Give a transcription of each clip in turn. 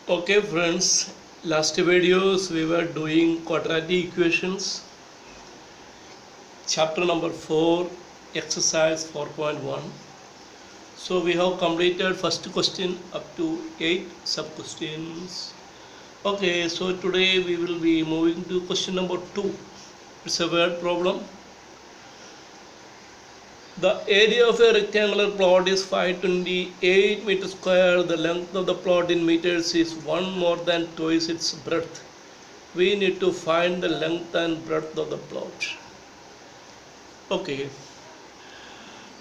Okay friends, last videos we were doing quadratic equations, chapter number 4, exercise 4.1. So we have completed first question up to 8 sub questions. Okay, so today we will be moving to question number 2. It's a word problem. The area of a rectangular plot is 528 meters square. The length of the plot in meters is more than twice its breadth. We need to find the length and breadth of the plot. Okay.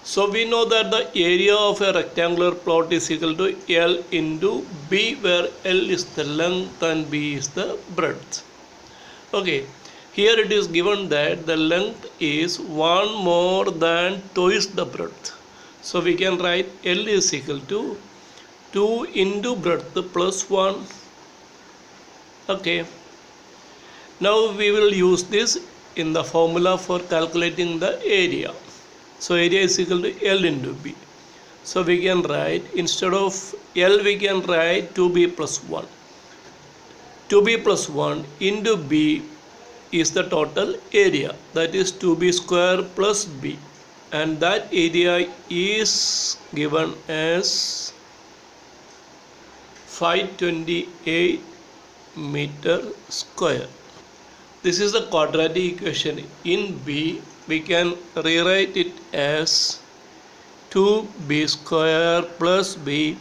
So we know that the area of a rectangular plot is equal to L into B, where L is the length and B is the breadth. Okay. Here it is given that the length is more than twice the breadth. So we can write L is equal to 2 into breadth plus 1. Okay. Now we will use this in the formula for calculating the area. So area is equal to L into B. So we can write, instead of L we can write 2B plus 1. 2B plus 1 into B is the total area, that is 2b square plus b, and that area is given as 528 meter square. This is the quadratic equation. In B we can rewrite it as 2b square plus b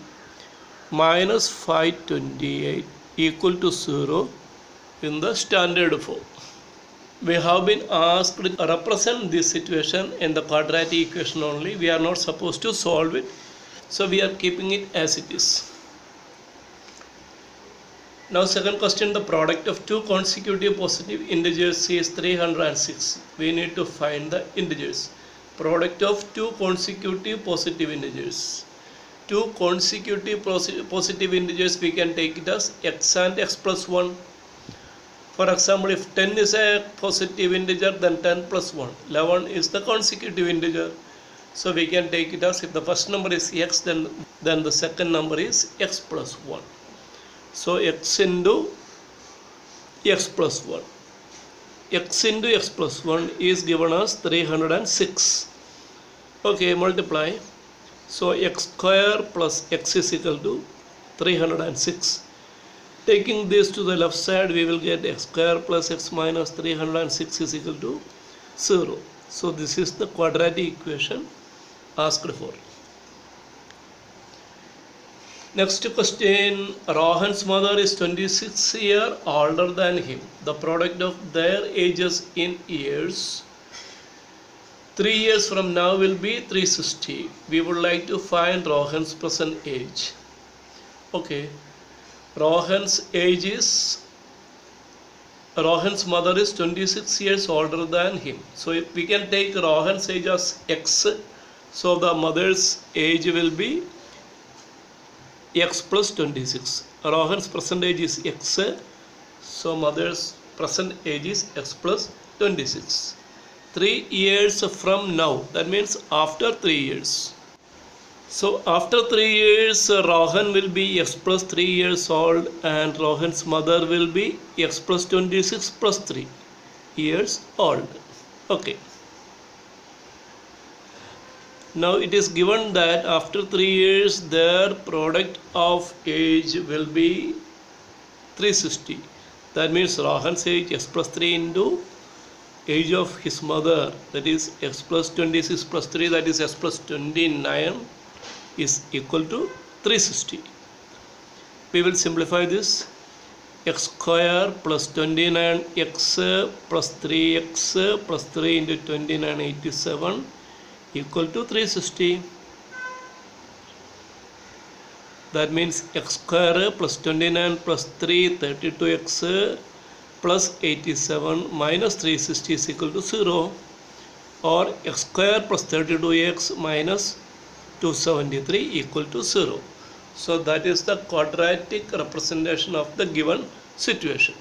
minus 528 equal to 0 in the standard form. We have been asked to represent this situation in the quadratic equation only. We are not supposed to solve it. So we are keeping it as it is. Now second question, the product of two consecutive positive integers is 306. We need to find the integers. Product of two consecutive positive integers. Two consecutive positive integers, we can take it as x and x plus 1. For example, if 10 is a positive integer, then 10 plus 1. 11 is the consecutive integer. So we can take it as, if the first number is x, then the second number is x plus 1. So x into x plus 1. X into x plus 1 is given as 306. Okay, multiply. So x square plus x is equal to 306. Taking this to the left side, we will get x square plus x minus 306 is equal to 0. So this is the quadratic equation asked for. Next question, Rohan's mother is 26 years older than him. The product of their ages in years, 3 years from now will be 360. We would like to find Rohan's present age. Okay. Rohan's mother is 26 years older than him. So if we can take Rohan's age as x, so the mother's age will be x plus 26. Rohan's present age is x, so mother's present age is x plus 26. 3 years from now, that means after 3 years. So after 3 years, Rohan will be x plus 3 years old, and Rohan's mother will be x plus 26 plus 3 years old. Okay. Now it is given that after 3 years, their product of age will be 360. That means Rohan's age x plus 3 into age of his mother, that is x plus 26 plus 3, that is x plus 29. Is equal to 360. We will simplify this. X square plus 29x plus 3x plus 3 into 29, 87 equal to 360. That means x square plus 29 plus 3, 32x plus 87 minus 360 is equal to 0, or x square plus 32x minus 273 equal to 0. So that is the quadratic representation of the given situation.